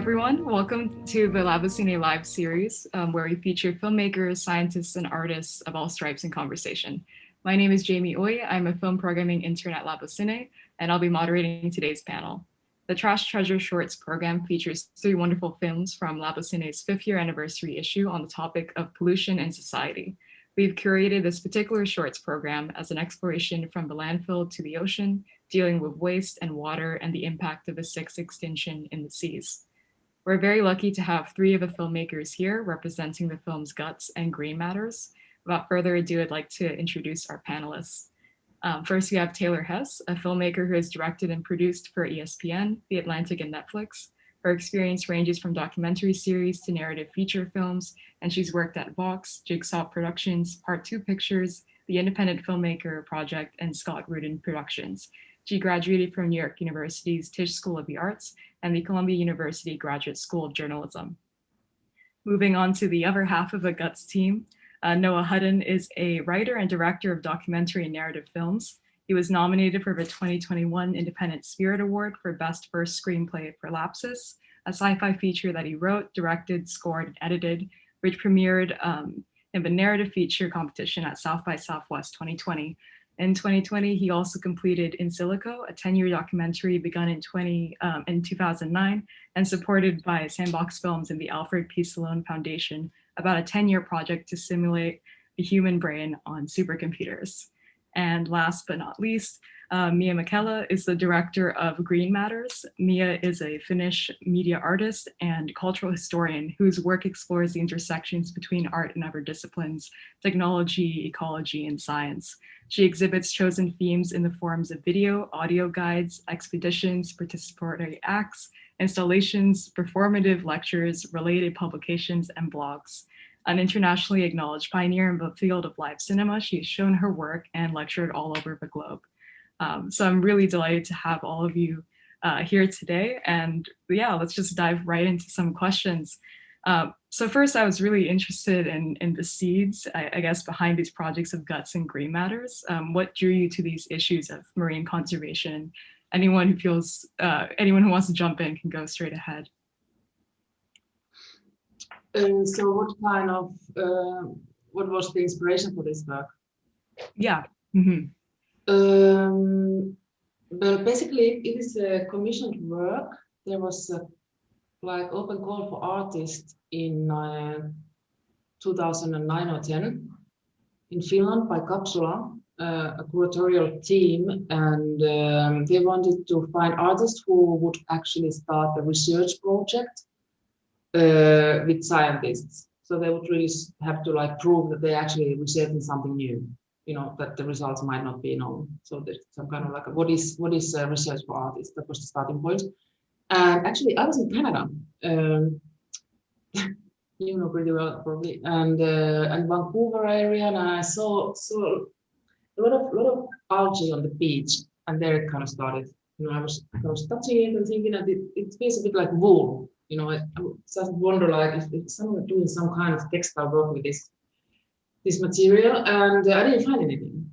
everyone. Welcome to the Labocine Live series, where we feature filmmakers, scientists, and artists of all stripes in conversation. My name is Jamie Oy. I'm a film programming intern at Labocine, and I'll be moderating today's panel. The Trash Treasure Shorts program features 3 wonderful films from Labocine's 5th year anniversary issue on the topic of pollution and society. We've curated this particular shorts program as an exploration from the landfill to the ocean, dealing with waste and water and the impact of the 6th extinction in the seas. We're very lucky to have 3 of the filmmakers here representing the films Guts and Green Matters. Without further ado, I'd like to introduce our panelists. First, we have Taylor Hess, a filmmaker who has directed and produced for ESPN, The Atlantic, and Netflix. Her experience ranges from documentary series to narrative feature films, and she's worked at Vox, Jigsaw Productions, Part 2 Pictures, the Independent Filmmaker Project, and Scott Rudin Productions. She graduated from New York University's Tisch School of the Arts and the Columbia University Graduate School of Journalism. Moving on to the other half of the Guts team, Noah Hutton is a writer and director of documentary and narrative films. He was nominated for the 2021 Independent Spirit Award for Best First Screenplay for Lapsis, a sci-fi feature that he wrote, directed, scored, and edited, which premiered in the narrative feature competition at South by Southwest 2020. In 2020, he also completed In Silico, a 10-year documentary begun in 2009 and supported by Sandbox Films and the Alfred P. Sloan Foundation, about a 10-year project to simulate the human brain on supercomputers. And last but not least, Mia Mäkelä is the director of Green Matters. Mia is a Finnish media artist and cultural historian whose work explores the intersections between art and other disciplines, technology, ecology, and science. She exhibits chosen themes in the forms of video, audio guides, expeditions, participatory acts, installations, performative lectures, related publications, and blogs. An internationally acknowledged pioneer in the field of live cinema, she has shown her work and lectured all over the globe. So I'm really delighted to have all of you here today. And yeah, let's just dive right into some questions. So first, I was really interested in the seeds, I guess, behind these projects of Guts and Green Matters. What drew you to these issues of marine conservation? Anyone who wants to jump in can go straight ahead. So what was the inspiration for this work? Yeah. Mm-hmm. Well, basically, it is a commissioned work. There was a open call for artists in 2009 or 10 in Finland by Capsula, a curatorial team, and they wanted to find artists who would actually start a research project with scientists. So they would really have to prove that they actually researching something new, that the results might not be known. So there's some kind of what is research for artists? That was the starting point. And actually, I was in Canada, you know pretty well probably, and Vancouver area, and I saw a lot of algae on the beach, and there it kind of started. I was touching it and thinking that it feels a bit like wool. I just wonder if someone doing some kind of textile work with this material, and I didn't find anything,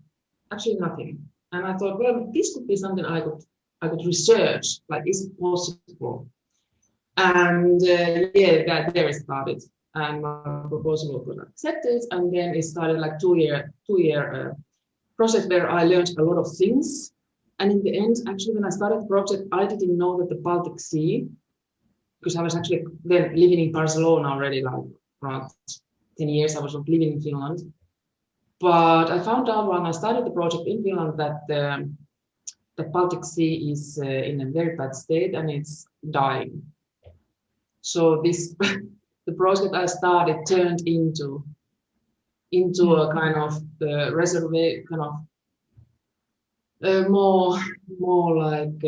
actually nothing. And I thought, well, this could be something I could research. Is it possible? And there it started, and my proposal was accepted, and then it started two-year project where I learned a lot of things. And in the end, actually, when I started the project, I didn't know that the Baltic Sea, because I was actually then living in Barcelona already, around 10 years, I was not living in Finland. But I found out when I started the project in Finland that the Baltic Sea is in a very bad state and it's dying. So the project I started turned into a kind of reservoir, kind of more like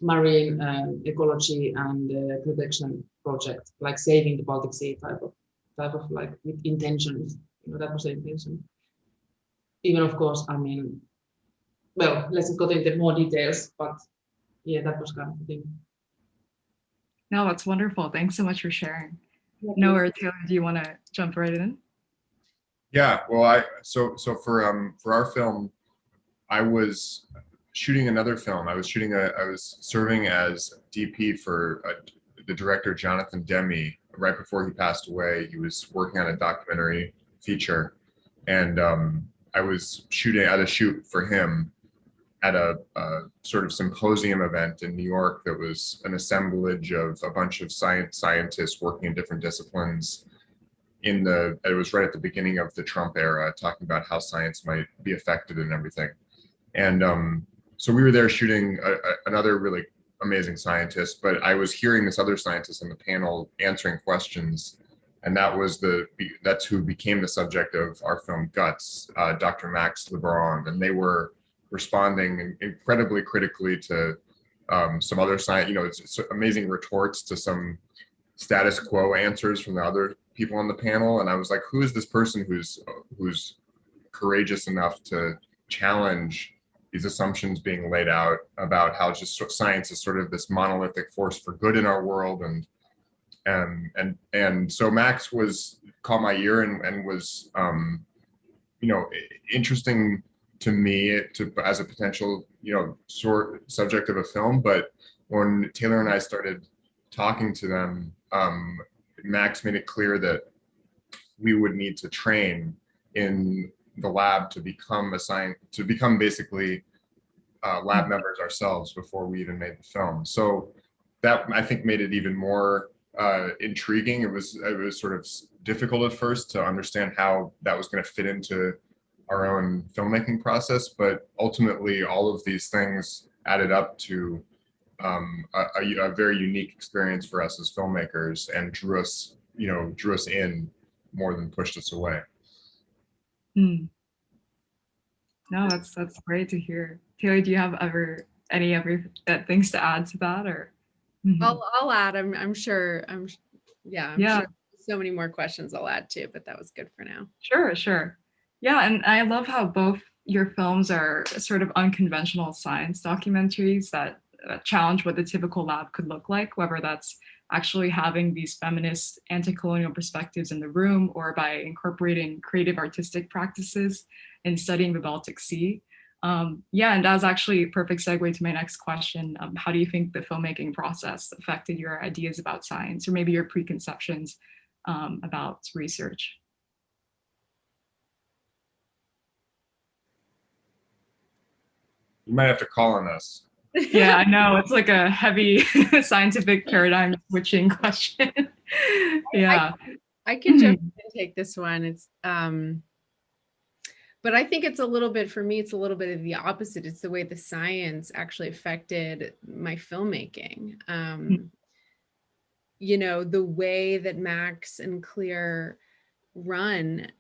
marine ecology and protection project, like saving the Baltic Sea type of with intentions. That was the intention. Even of course, well, let's go into more details, but yeah, that was kind of the thing. No, that's wonderful. Thanks so much for sharing. Noah or Taylor, do you want to jump right in? Yeah, well, so for our film, I was shooting another film. I was serving as DP for the director Jonathan Demme. Right before he passed away, he was working on a documentary feature, and I was at a shoot for him at a sort of symposium event in New York that was an assemblage of a bunch of scientists working in different disciplines. It was right at the beginning of the Trump era, talking about how science might be affected and everything. And so we were there shooting another really amazing scientist, but I was hearing this other scientist on the panel answering questions, and that's who became the subject of our film Guts, Dr. Max Lebrun, and they were responding incredibly critically to some other science, it's amazing retorts to some status quo answers from the other people on the panel. And I was like, who is this person who's courageous enough to challenge these assumptions being laid out about how just science is sort of this monolithic force for good in our world. And so Max caught my ear and was, interesting to me as a potential, subject of a film. But when Taylor and I started talking to them, Max made it clear that we would need to train in the lab to become basically lab members ourselves before we even made the film. So that, I think, made it even more intriguing. It was sort of difficult at first to understand how that was going to fit into our own filmmaking process, but ultimately all of these things added up to a very unique experience for us as filmmakers, and drew us in more than pushed us away. No, that's great to hear. Taylor, do you have any other things to add to that, or? I'll add. I'm sure. I'm sure so many more questions I'll add too, but that was good for now. Sure. Yeah, and I love how both your films are sort of unconventional science documentaries that challenge what the typical lab could look like, whether that's actually having these feminist anti-colonial perspectives in the room, or by incorporating creative artistic practices in studying the Baltic Sea. And that was actually a perfect segue to my next question. How do you think the filmmaking process affected your ideas about science, or maybe your preconceptions about research? You might have to call on us. Yeah, I know. It's like a heavy scientific paradigm switching question. Yeah. I can jump in and take this one. It's but I think it's a little bit, for me, it's a little bit of the opposite. It's the way the science actually affected my filmmaking. The way that Max and Clear run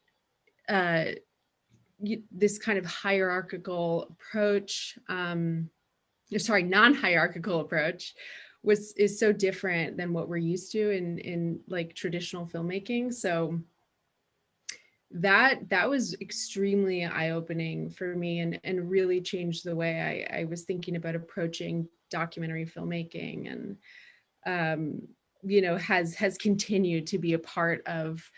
this kind of hierarchical approach, non-hierarchical approach, is so different than what we're used to in like traditional filmmaking. So that was extremely eye-opening for me, and really changed the way I was thinking about approaching documentary filmmaking, and has continued to be a part of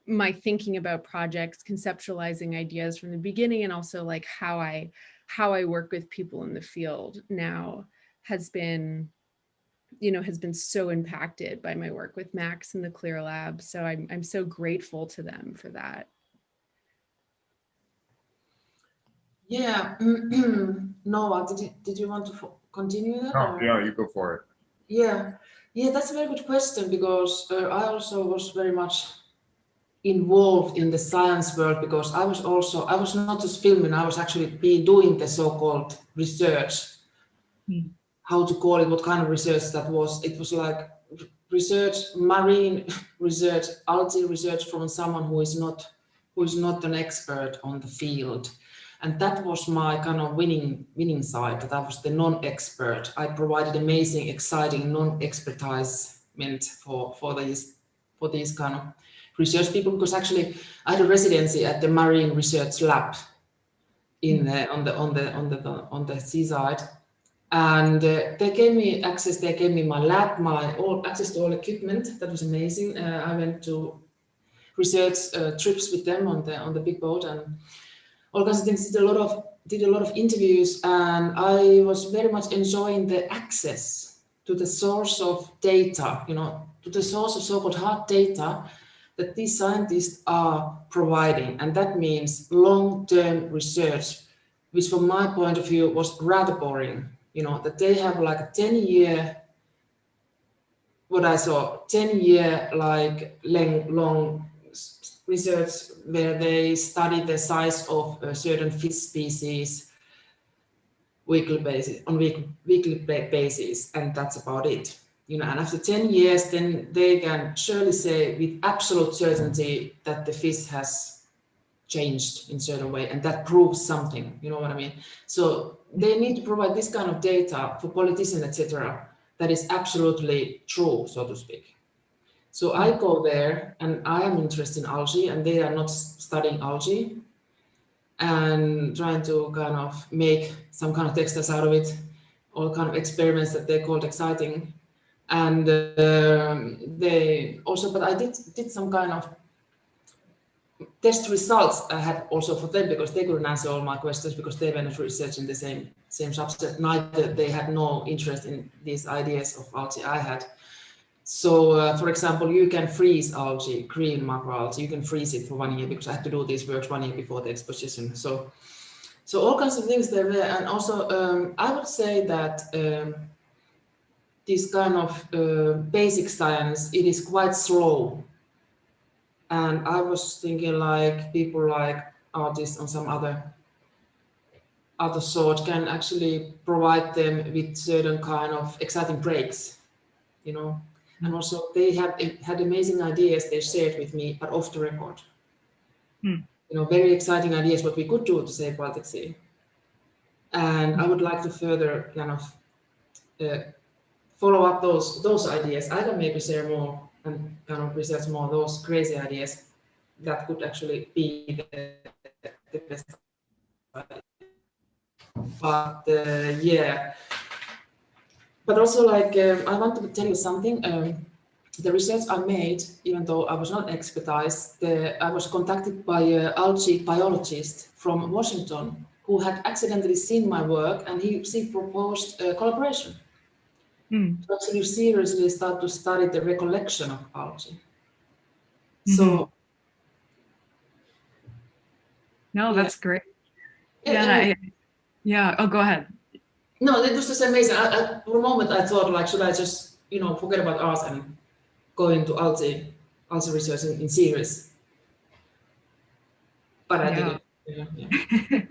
my thinking about projects, conceptualizing ideas from the beginning, and also like how I work with people in the field now has been so impacted by my work with Max and the Clear Lab. So I'm so grateful to them for that. Yeah. Noah, did you want to continue that? Oh, yeah, you go for it. Yeah, that's a very good question, because I also was very much involved in the science world, because I was not just filming, I was actually doing the so-called research. How to call it, what kind of research that was. It was like research, marine research, algae research from someone who is not an expert on the field. And that was my kind of winning side, that I was the non-expert. I provided amazing, exciting non-expertisement for these kind of research people, because actually I had a residency at the Marine Research Lab on the seaside, and they gave me access. They gave me my lab, access to all equipment. That was amazing. I went to research trips with them on the big boat and all kinds of things. Did a lot of did a lot of interviews, and I was very much enjoying the access to the source of data, to the source of so-called hard data that these scientists are providing. And that means long-term research, which from my point of view was rather boring, that they have like a 10-year, what I saw, 10-year like long research where they study the size of a certain fish species on weekly basis, and that's about it. And after 10 years, then they can surely say with absolute certainty that the fish has changed in a certain way, and that proves something. You know what I mean? So they need to provide this kind of data for politicians, etc., that is absolutely true, so to speak. So I go there, and I am interested in algae, and they are not studying algae, and trying to kind of make some kind of textiles out of it, all kind of experiments that they called exciting. And they also, but I did some kind of test results I had also for them, because they couldn't answer all my questions because they were not researching the same subject. Neither they had no interest in these ideas of algae I had. So, for example, you can freeze algae, green macroalgae. You can freeze it for 1 year, because I had to do these works 1 year before the exposition. So all kinds of things there were, and also I would say that this kind of basic science, it is quite slow. And I was thinking like people like artists on some other sort can actually provide them with certain kind of exciting breaks, And also they had amazing ideas they shared with me, but off the record. Very exciting ideas what we could do to save Baltic Sea. And I would like to further kind of follow up those ideas. I can maybe share more and kind of research more those crazy ideas that could actually be the best idea. But yeah. But also, like, I want to tell you something. The research I made, even though I was not expertise, I was contacted by an algae biologist from Washington who had accidentally seen my work, and she proposed a collaboration. To actually seriously start to study the recollection of algae. So. No, that's great. Yeah. Oh, go ahead. No, it was just amazing. For a moment, I thought, like, should I just, forget about art and go into algae research in series? But I didn't. Yeah.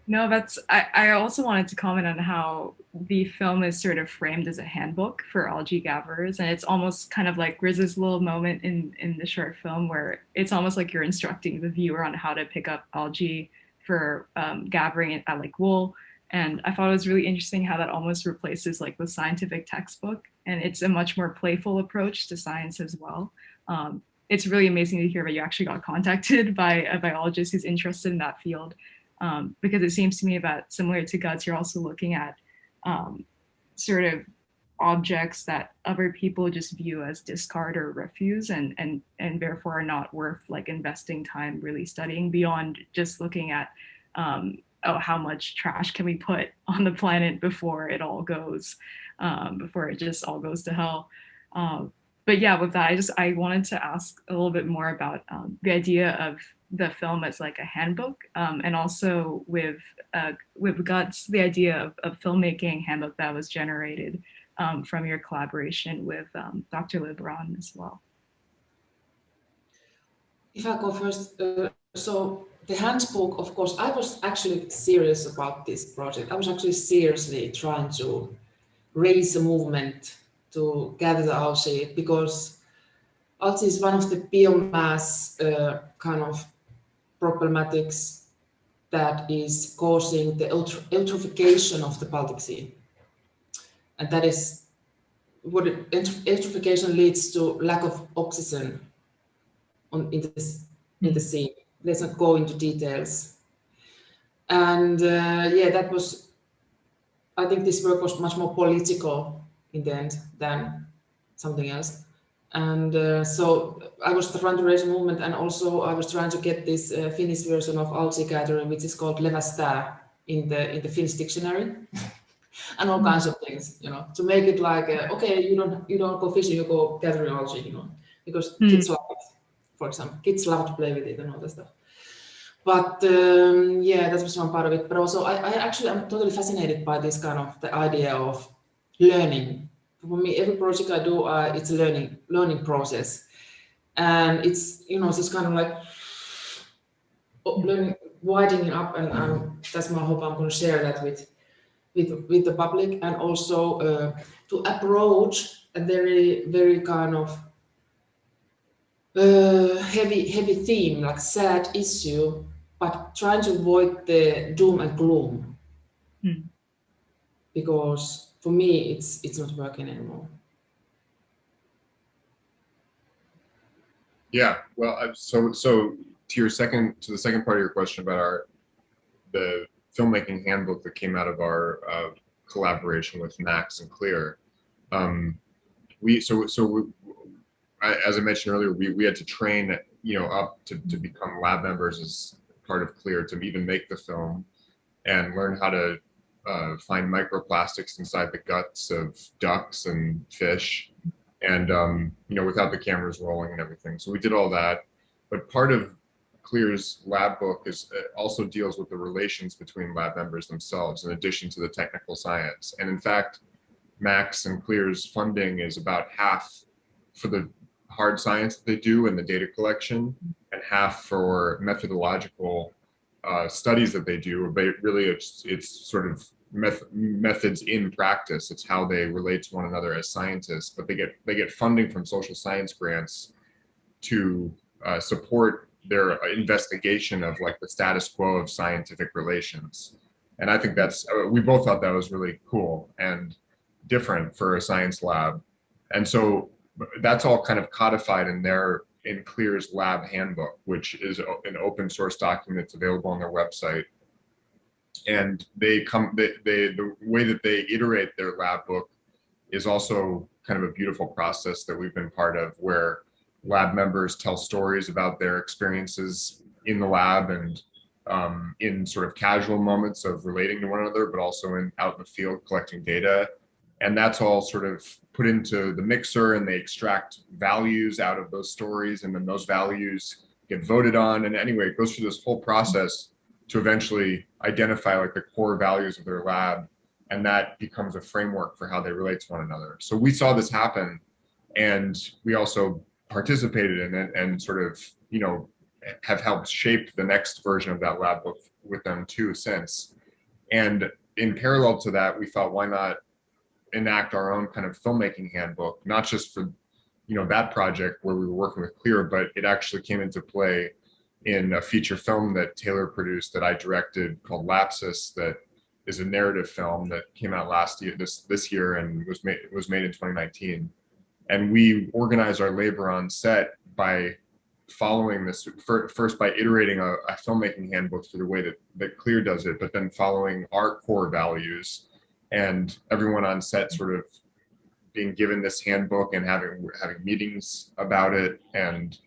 No, I also wanted to comment on how the film is sort of framed as a handbook for algae gatherers. And it's almost kind of like there's this little moment in the short film where it's almost like you're instructing the viewer on how to pick up algae for gathering it at like wool. And I thought it was really interesting how that almost replaces like the scientific textbook. And it's a much more playful approach to science as well. It's really amazing to hear that you actually got contacted by a biologist who's interested in that field. Because it seems to me that similar to Guts, you're also looking at sort of objects that other people just view as discard or refuse and therefore are not worth like investing time really studying beyond just looking at how much trash can we put on the planet before it all goes, before it just all goes to hell. But yeah, with that, I wanted to ask a little bit more about the idea of the film as like a handbook, and also with Guts, the idea of filmmaking handbook that was generated from your collaboration with Dr. Lebron as well. If I go first, so the handbook, of course, I was actually serious about this project. I was actually seriously trying to raise a movement to gather the algae, because algae is one of the biomass kind of problematics that is causing the eutrophication of the Baltic Sea. And that is what eutrophication leads to lack of oxygen in the sea. Let's not go into details. And that was, I think this work was much more political in the end than something else. And so I was trying to raise a movement, and also I was trying to get this Finnish version of algae gathering, which is called levästää in the Finnish dictionary, and all kinds of things, you know, to make it like okay, you don't go fishing, you go gathering algae, you know, because kids love it. For example, kids love to play with it and all that stuff. But yeah, that was one part of it. But also, I actually am totally fascinated by this kind of the idea of learning. For me, every project I do, it's a learning process, and it's, you know, just kind of like learning, widening up, and that's my hope. I'm going to share that with the public, and also to approach a very kind of heavy theme, like sad issue, but trying to avoid the doom and gloom, because for me it's not working anymore. Yeah, well, so to the second part of your question about the filmmaking handbook that came out of our collaboration with Max and Clear. As I mentioned earlier, we had to train, you know, up to become lab members as part of Clear to even make the film, and learn how to find microplastics inside the guts of ducks and fish, and you know, without the cameras rolling and everything. So we did all that, but part of Clear's lab book also deals with the relations between lab members themselves, in addition to the technical science. And in fact, Max and Clear's funding is about half for the hard science that they do and the data collection, and half for methodological studies that they do. But really, it's sort of methods in practice. It's how they relate to one another as scientists. But they get funding from social science grants to support their investigation of like the status quo of scientific relations. And I think that's, we both thought that was really cool and different for a science lab. And so that's all kind of codified in Clear's lab handbook, which is an open source document that's available on their website. And the way that they iterate their lab book is also kind of a beautiful process that we've been part of, where lab members tell stories about their experiences in the lab, and in sort of casual moments of relating to one another, but also out in the field collecting data. And that's all sort of put into the mixer, and they extract values out of those stories, and then those values get voted on. And anyway, it goes through this whole process to eventually identify like the core values of their lab, and that becomes a framework for how they relate to one another. So we saw this happen, and we also participated in it, and sort of, you know, have helped shape the next version of that lab book with them too since. And in parallel to that, we thought, why not enact our own kind of filmmaking handbook, not just for, you know, that project where we were working with Clear, but it actually came into play in a feature film that Taylor produced, that I directed, called Lapsis, that is a narrative film that came out this year, and was made in 2019. And we organize our labor on set by following this, first by iterating a filmmaking handbook through the way that Clear does it, but then following our core values, and everyone on set sort of being given this handbook and having meetings about it, and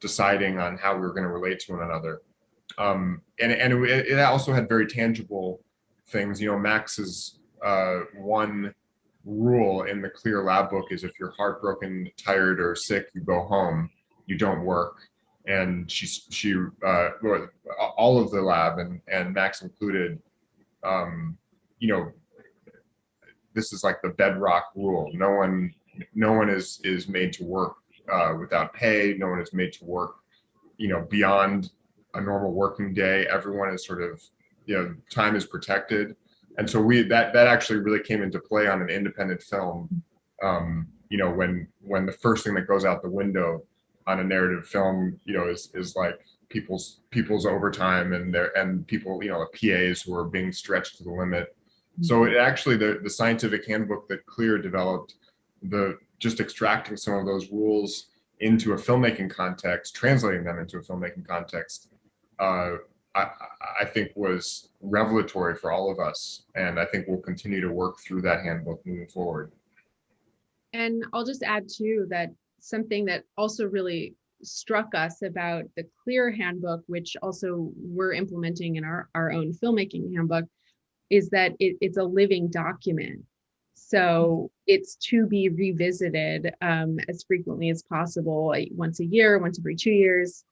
deciding on how we were going to relate to one another. And it also had very tangible things. You know, Max's one rule in the Clear lab book is, if you're heartbroken, tired, or sick, you go home, you don't work. And all of the lab, and Max included, you know, this is like the bedrock rule. No one is made to work without pay. No one is made to work, you know, beyond a normal working day. Everyone is sort of, you know, time is protected. And so that actually really came into play on an independent film. You know, when the first thing that goes out the window on a narrative film, you know, is like people's overtime, and people, you know, PAs who are being stretched to the limit. So it actually, the scientific handbook that Clear developed, just extracting some of those rules into a filmmaking context, translating them into a filmmaking context, I think was revelatory for all of us. And I think we'll continue to work through that handbook moving forward. And I'll just add too that something that also really struck us about the Clear handbook, which also we're implementing in our own filmmaking handbook, is that it's a living document. So it's to be revisited as frequently as possible, like once a year, once every 2 years,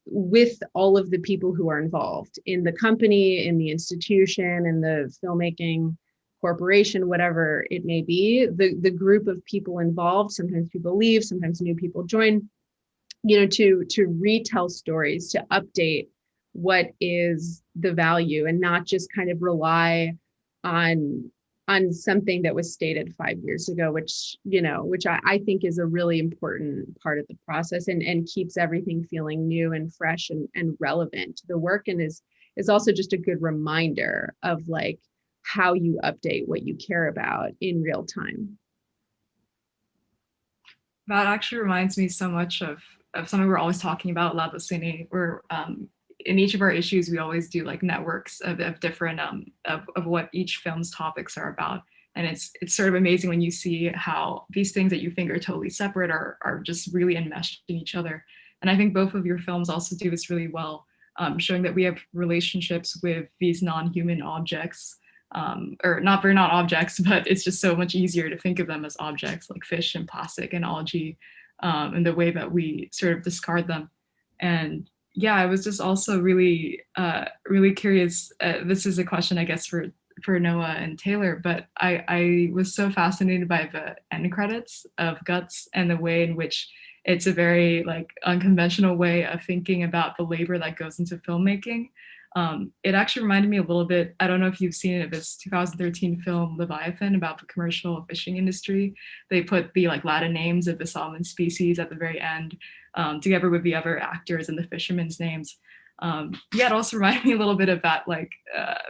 with all of the people who are involved in the company, in the institution, in the filmmaking corporation, whatever it may be, the group of people involved. Sometimes people leave, sometimes new people join, to retell stories, to update what is the value, and not just kind of rely on something that was stated 5 years ago, which I think is a really important part of the process, and keeps everything feeling new and fresh and relevant to the work, and is also just a good reminder of like how you update what you care about in real time. That actually reminds me so much of something we're always talking about, Labocine, where in each of our issues, we always do like networks of different of what each film's topics are about. And it's sort of amazing when you see how these things that you think are totally separate are just really enmeshed in each other. And I think both of your films also do this really well, showing that we have relationships with these non-human objects, or not, they're not objects, but it's just so much easier to think of them as objects like fish and plastic and algae, and the way that we sort of discard them. And yeah, I was just also really, really curious. This is a question, I guess, for Noah and Taylor, but I was so fascinated by the end credits of Guts and the way in which it's a very like unconventional way of thinking about the labor that goes into filmmaking. It actually reminded me a little bit, I don't know if you've seen it, this 2013 film Leviathan about the commercial fishing industry. They put the like Latin names of the salmon species at the very end, together with the other actors and the fishermen's names. Yeah, it also reminded me a little bit of that, like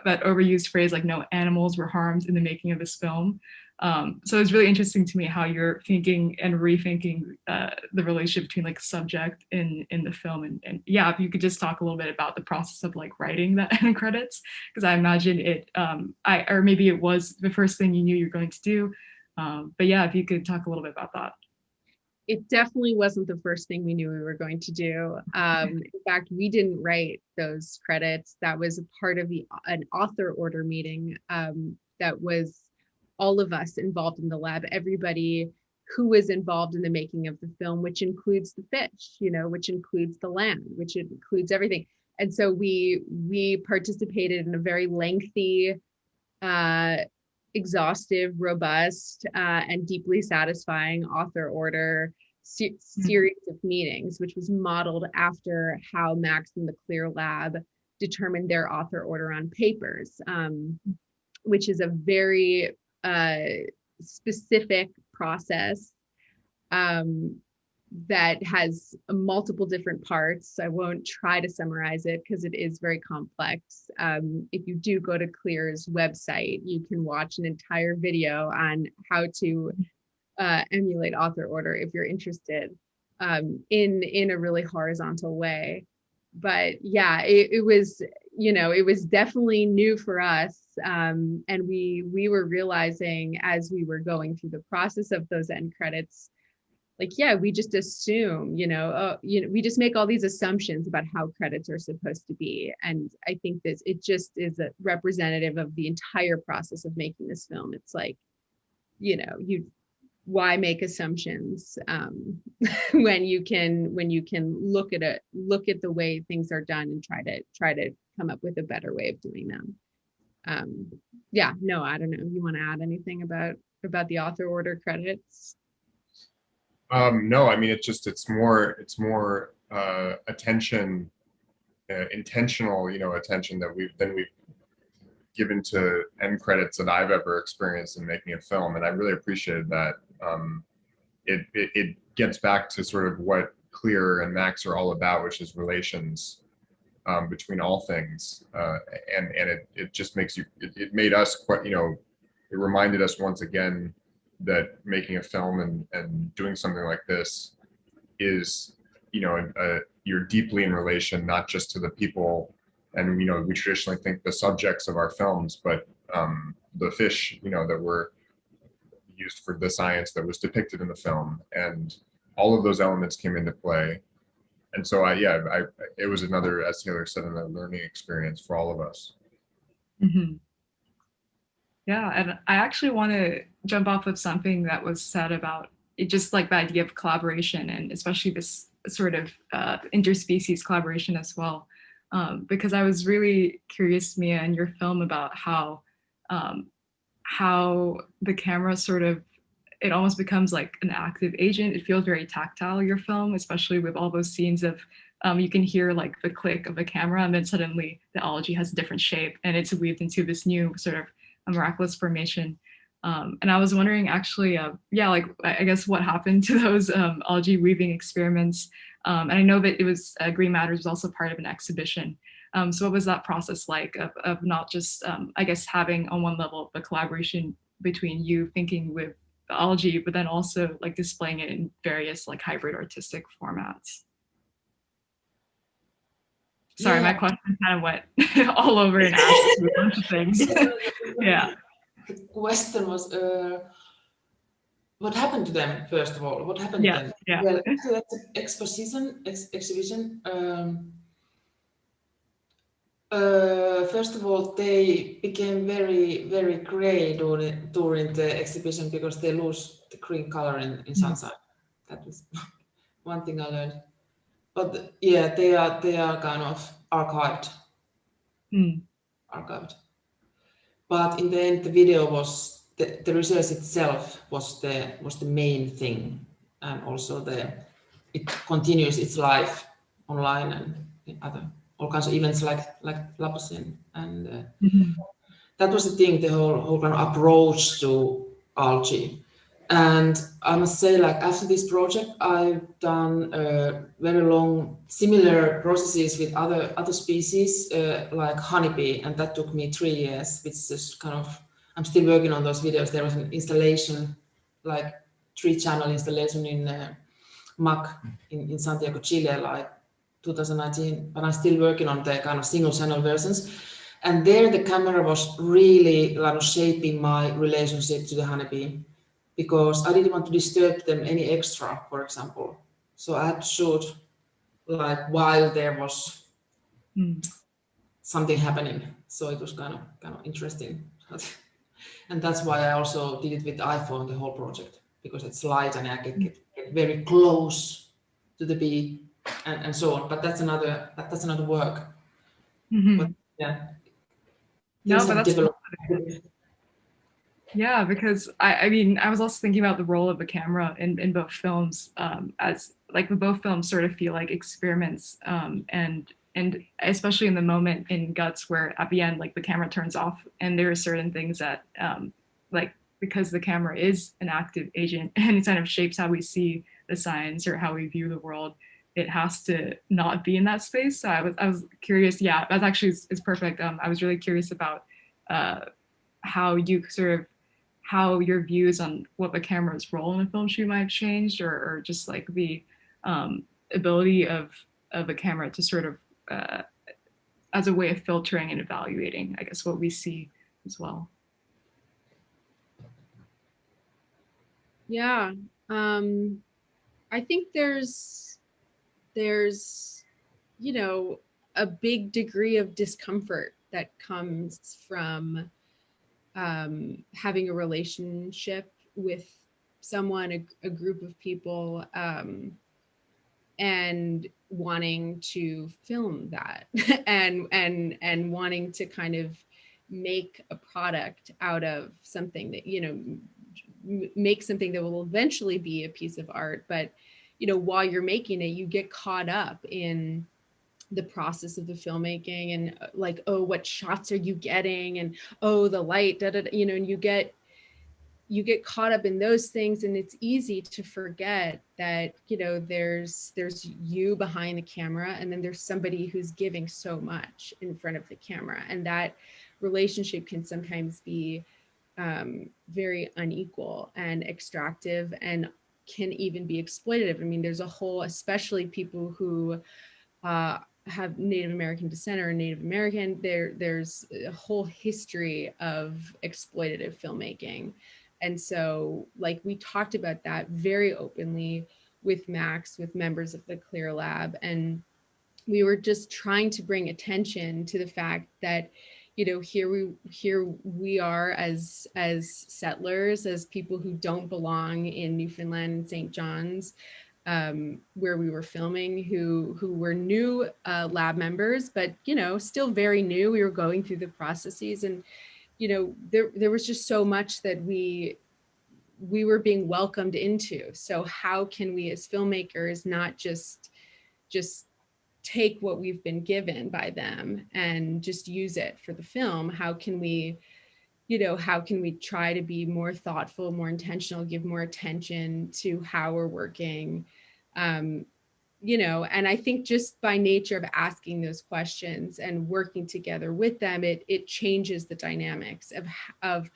that overused phrase, like no animals were harmed in the making of this film. So it's really interesting to me how you're thinking and rethinking the relationship between like subject in the film, and yeah, if you could just talk a little bit about the process of like writing the end credits, because I imagine it, or maybe it was the first thing you knew you're going to do, but yeah, if you could talk a little bit about that. It definitely wasn't the first thing we knew we were going to do. In fact, we didn't write those credits. That was a part of an author order meeting that was all of us involved in the lab, everybody who was involved in the making of the film, which includes the fish, which includes the land, which includes everything. And so we participated in a very lengthy, exhaustive, robust, and deeply satisfying author order series of meetings, which was modeled after how Max and the Clear Lab determined their author order on papers, which is a very specific process that has multiple different parts. I won't try to summarize it because it is very complex. If you do go to Clear's website, you can watch an entire video on how to emulate author order if you're interested, in a really horizontal way. But yeah, it was, it was definitely new for us. And we were realizing as we were going through the process of those end credits, like, yeah, we just assume, we just make all these assumptions about how credits are supposed to be. And I think it just is a representative of the entire process of making this film. It's like, why make assumptions when you can look at the way things are done and try to come up with a better way of doing them. Yeah, no, I don't know. You want to add anything about the author order credits? No, I mean, it's more attention, intentional, attention that we've given to end credits that I've ever experienced in making a film, and I really appreciated that. It gets back to sort of what Clear and Max are all about, which is relations between all things, and it just makes it made us quite, it reminded us once again that making a film and doing something like this is, you're deeply in relation, not just to the people, and we traditionally think the subjects of our films, but the fish, that we're used for the science that was depicted in the film, and all of those elements came into play. And so it was another, as Taylor said, another learning experience for all of us. Mm-hmm. Yeah, and I actually want to jump off of something that was said about it, just like the idea of collaboration, and especially this sort of interspecies collaboration as well. Because I was really curious, Mia, in your film about um, how the camera sort of, it almost becomes like an active agent. It feels very tactile, your film, especially with all those scenes of you can hear like the click of the camera, and then suddenly the algae has a different shape and it's weaved into this new sort of a miraculous formation. And I was wondering actually, like I guess what happened to those algae weaving experiments. And I know that it was Green Matters was also part of an exhibition. So what was that process like of not just, I guess, having on one level the collaboration between you thinking with the algae, but then also like displaying it in various like hybrid artistic formats? Sorry, my question kind of went all over and asked a bunch of things. Yeah. The question was, what happened to them, first of all? What happened to them? Yeah. Well, after that exhibition, first of all, they became very, very gray during the exhibition because they lose the green color in sunshine. That was one thing I learned. But yeah, they are kind of archived. Archived. But in the end, the video was the research itself was the main thing, and also it continues its life online and in all kinds of events like Labocine, and that was the thing, the whole kind of approach to algae. And I must say, like after this project, I've done very long similar processes with other species like honeybee, and that took me 3 years, which is kind of, I'm still working on those videos. There was an installation, like 3-channel installation in MAC in Santiago, Chile, like 2019, but I'm still working on the kind of single channel versions. And there the camera was really shaping my relationship to the honeybee, because I didn't want to disturb them any extra, for example. So I had to shoot like while there was something happening. So it was kind of interesting. And that's why I also did it with the iPhone, the whole project, because it's light and I can get very close to the bee and so on. But that's another work. But yeah. No, but that's yeah, because I mean, I was also thinking about the role of the camera in both films, as like both films sort of feel like experiments, and especially in the moment in Guts where at the end, like the camera turns off and there are certain things that, like because the camera is an active agent and it kind of shapes how we see the science or how we view the world, it has to not be in that space. So I was curious. Yeah, that actually is perfect. I was really curious about how you sort of, how your views on what the camera's role in a film shoot might have changed, or just like the ability of a camera to sort of as a way of filtering and evaluating, I guess, what we see as well. Yeah, I think there's you know, a big degree of discomfort that comes from having a relationship with someone, a group of people, and wanting to film that and wanting to kind of make a product out of something that, you know, make something that will eventually be a piece of art. But, you know, while you're making it, you get caught up in the process of the filmmaking and like, oh, what shots are you getting? And, oh, the light, you know, and you get caught up in those things, and it's easy to forget that, you know, there's you behind the camera, and then there's somebody who's giving so much in front of the camera, and that relationship can sometimes be very unequal and extractive, and can even be exploitative. I mean, there's a whole, especially people who have Native American descent or Native American, there's a whole history of exploitative filmmaking And so like we talked about that very openly with Max, with members of the Clear Lab, and we were just trying to bring attention to the fact that, you know, here we are as settlers, as people who don't belong in Newfoundland and St. John's, where we were filming, who were new lab members, but, you know, still very new. We were going through the processes, and, you know, there was just so much that we were being welcomed into. So how can we as filmmakers not just take what we've been given by them and just use it for the film? How can we, you know, how can we try to be more thoughtful, more intentional, give more attention to how we're working? You know, and I think just by nature of asking those questions and working together with them, it changes the dynamics of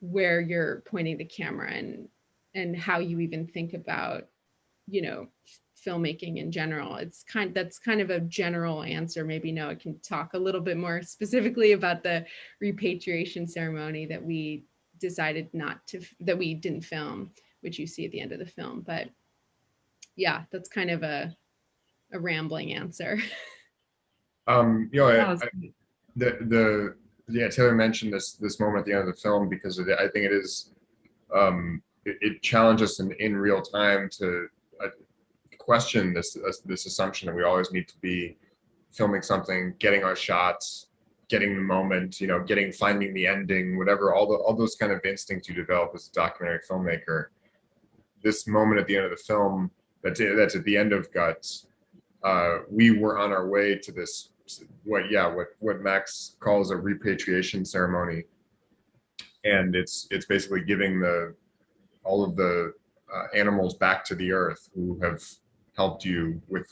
where you're pointing the camera, and how you even think about, you know, filmmaking in general. That's kind of a general answer. Maybe Noah can talk a little bit more specifically about the repatriation ceremony that we decided that we didn't film, which you see at the end of the film. But yeah, that's kind of a rambling answer. You know, That was yeah, Taylor mentioned this moment at the end of the film because I think it is, it challenged us in real time to question this assumption that we always need to be filming something, getting our shots, getting the moment, you know, finding the ending, whatever, all those kind of instincts you develop as a documentary filmmaker. This moment at the end of the film, that's at the end of Guts, we were on our way to this what Max calls a repatriation ceremony, and it's basically giving all of the animals back to the earth who have helped you with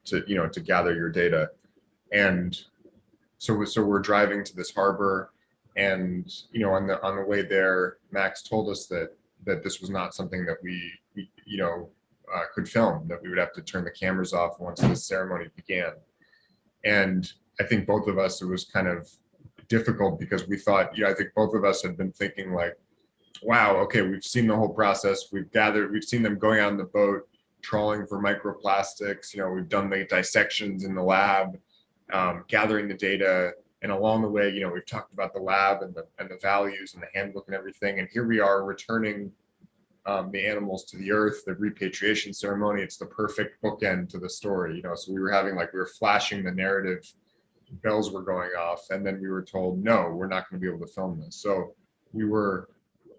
to gather your data. And so we're driving to this harbor, and, you know, on the way there, Max told us that this was not something that we could film, that we would have to turn the cameras off once the ceremony began. And I think both of us, it was kind of difficult because we thought, I think both of us had been thinking like, wow, okay, we've seen the whole process. We've seen them going out on the boat, trawling for microplastics. You know, we've done the dissections in the lab, gathering the data. And along the way, you know, we've talked about the lab and the values and the handbook and everything. And here we are returning the animals to the earth, the repatriation ceremony. It's the perfect bookend to the story, you know. So we were flashing the narrative, bells were going off, and then we were told, no, we're not going to be able to film this. So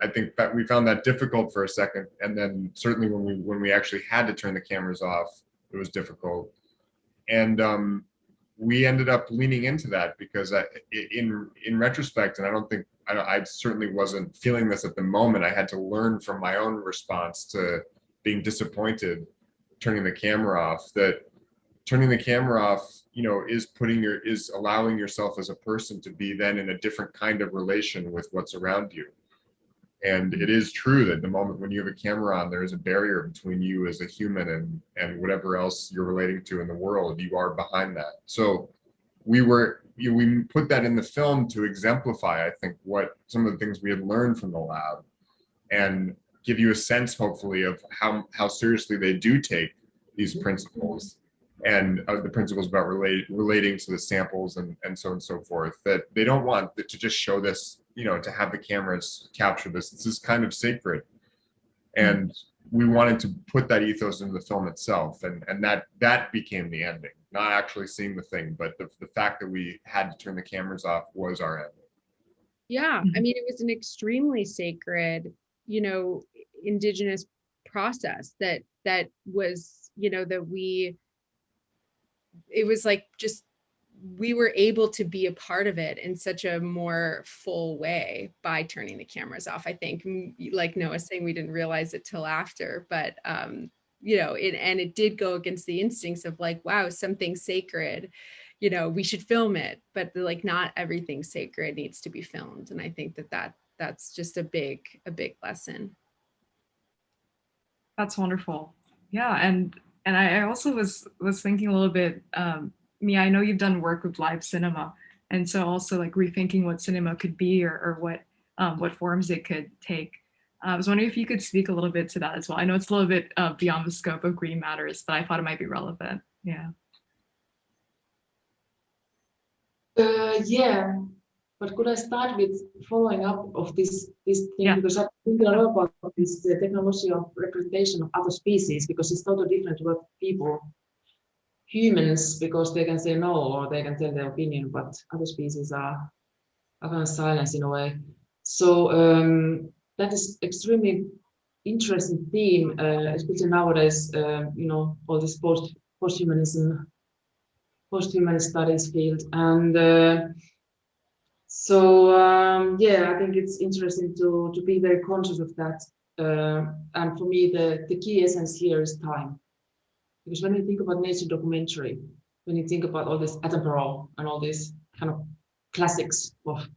I think that we found that difficult for a second, and then certainly when we actually had to turn the cameras off, it was difficult. And we ended up leaning into that because in retrospect, and I certainly wasn't feeling this at the moment. I had to learn from my own response to being disappointed turning the camera off, that turning the camera off, you know, is allowing yourself as a person to be then in a different kind of relation with what's around you. And it is true that the moment when you have a camera on, there is a barrier between you as a human and whatever else you're relating to in the world. You are behind that. So we put that in the film to exemplify, I think, what some of the things we had learned from the lab, and give you a sense, hopefully, of how seriously they do take these principles, and the principles about relating to the samples and so on and so forth, that they don't want to just show this, you know, to have the cameras capture this. This is kind of sacred. And we wanted to put that ethos into the film itself. And that became the ending, not actually seeing the thing, but the fact that we had to turn the cameras off was our ending. Yeah, I mean, it was an extremely sacred, you know, Indigenous process that was, you know, it was like just we were able to be a part of it in such a more full way by turning the cameras off. I think, like Noah saying, we didn't realize it till after, but you know, it did go against the instincts of like, wow, something sacred, you know, we should film it, but like not everything sacred needs to be filmed. And I think that's just a big lesson. That's wonderful. Yeah, and I also was thinking a little bit. Mia, I know you've done work with live cinema, and so also like rethinking what cinema could be, or what forms it could take. I was wondering if you could speak a little bit to that as well. I know it's a little bit beyond the scope of Green Matters, but I thought it might be relevant. Yeah. Yeah, but could I start with following up of this thing? Yeah. Because I think a lot about this technology of representation of other species, because it's totally different to what people, humans, because they can say no or they can tell their opinion, but other species are kind of silence in a way. So that is extremely interesting theme, especially nowadays. All this posthumanism, post-humanist studies field, and yeah, I think it's interesting to be very conscious of that. And for me, the key essence here is time, because when you think about nature documentary, when you think about all this Attenborough and all these kind of classics of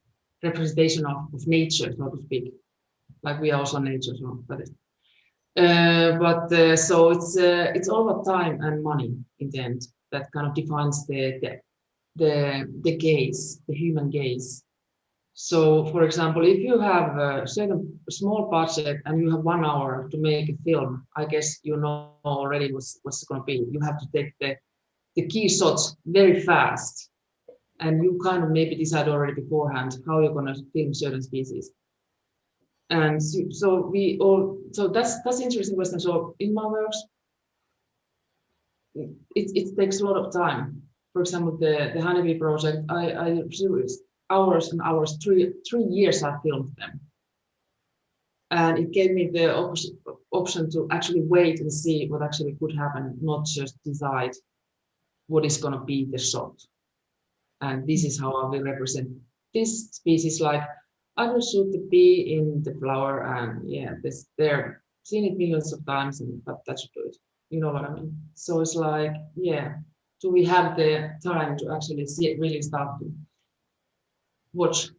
representation of nature, so to speak, like we are also nature, so so it's all about time and money in the end that kind of defines the gaze, the human gaze. So, for example, if you have a certain small budget and you have 1 hour to make a film, I guess you know already what's going to be. You have to take the key shots very fast, and you kind of maybe decide already beforehand how you're going to film certain species. And so that's interesting question. So in my works, it takes a lot of time. For example, the honeybee project, I serious hours and hours, 3 years I filmed them, and it gave me the option to actually wait and see what actually could happen, not just decide what is going to be the shot. And this is how I will represent this species. Like I will shoot the bee in the flower, and yeah, they're seen it millions of times, but that should do it. You know what I mean? So it's like, yeah, do we have the time to actually see it, really start to watch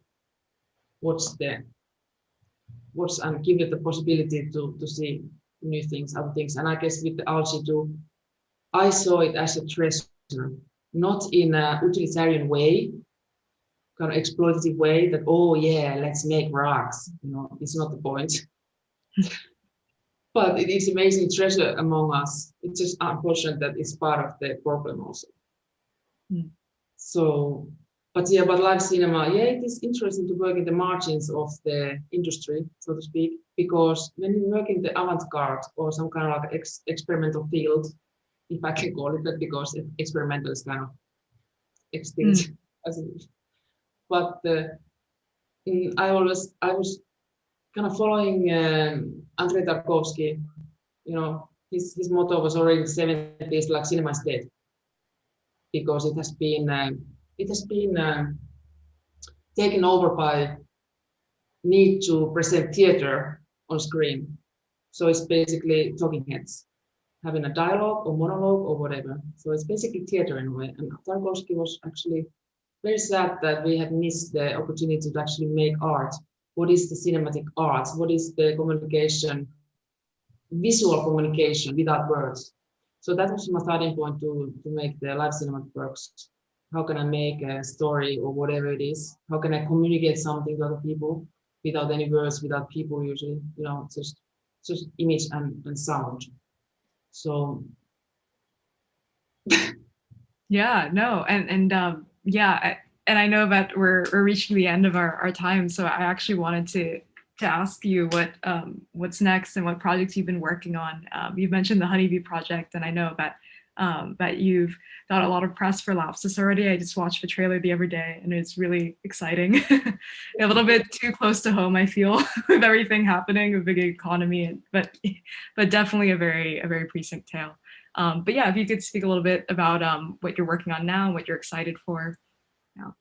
and give it the possibility to see new things, other things. And I guess with the algae too, I saw it as a treasure, not in a utilitarian way, kind of exploitative way that, oh yeah, let's make rocks. It's not the point. But it is amazing treasure among us. It's just unfortunate that it's part of the problem also. Mm. So, but live cinema, yeah, it is interesting to work in the margins of the industry, so to speak, because when you work in the avant-garde or some kind of like experimental field, if I can call it that, because experimental is kind of extinct. But I was kind of following Andrei Tarkovsky. His motto was already in the 70s, like cinema is dead, because it has been taken over by need to present theater on screen. So it's basically talking heads having a dialogue or monologue or whatever. So it's basically theater in a way. And Tarkovsky was actually very sad that we had missed the opportunity to actually make art. What is the cinematic arts? What is the communication, visual communication without words? So that was my starting point to make the live cinema works. How can I make a story or whatever it is? How can I communicate something to other people without any words, without people usually, just image and sound. So yeah, no, and yeah, and I know that we're reaching the end of our time, so I actually wanted to ask you what's next and what projects you've been working on. You've mentioned the Honeybee project, and I know that you've got a lot of press for Lapsis already. I just watched the trailer the other day, and it's really exciting. A little bit too close to home, I feel, with everything happening, with the gig economy, but definitely a very precinct tale. But yeah, if you could speak a little bit about what you're working on now, what you're excited for. Yeah.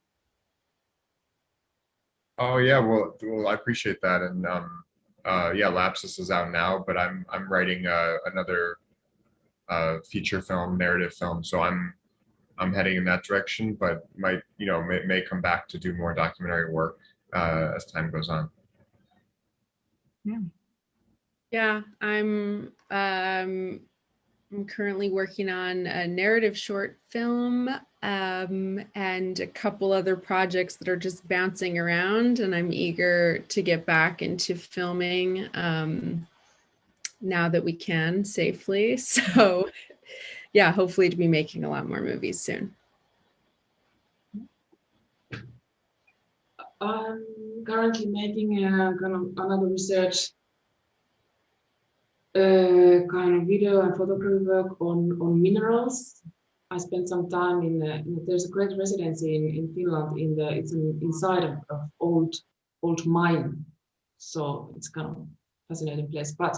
Oh yeah, well, I appreciate that, and yeah, Lapsis is out now, but I'm writing another feature film, narrative film, so I'm heading in that direction, but may come back to do more documentary work as time goes on. Yeah. Yeah, I'm I'm currently working on a narrative short film and a couple other projects that are just bouncing around, and I'm eager to get back into filming now that we can safely. So yeah, hopefully to be making a lot more movies soon. I'm currently making kind of another research kind of video and photography work on minerals. I spent some time there's a great residency in Finland it's inside of old mine, so it's kind of fascinating place. But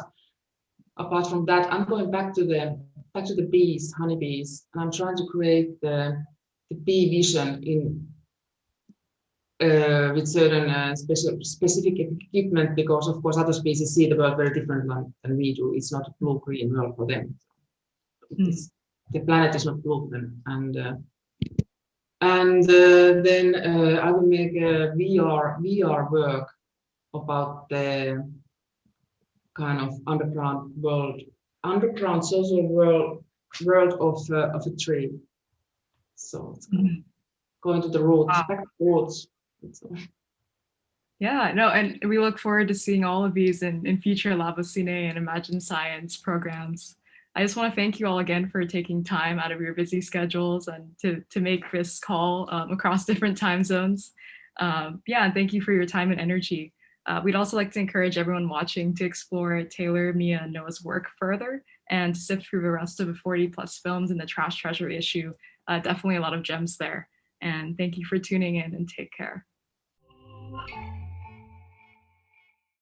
apart from that, I'm going back to the bees, honeybees, and I'm trying to create the bee vision with certain specific equipment, because of course other species see the world very different than we do. It's not a blue-green world for them. The planet is not blue then, and then I will make a VR work about the kind of underground social world of a tree. So it's going to the roots, back to the roots. Yeah, no, and we look forward to seeing all of these in future Labocine and Imagine Science programs. I just want to thank you all again for taking time out of your busy schedules and to make this call across different time zones. Yeah, and thank you for your time and energy. We'd also like to encourage everyone watching to explore Taylor, Mia, and Noah's work further and to sift through the rest of the 40+ films in the Trash Treasure issue. Definitely a lot of gems there. And thank you for tuning in, and take care.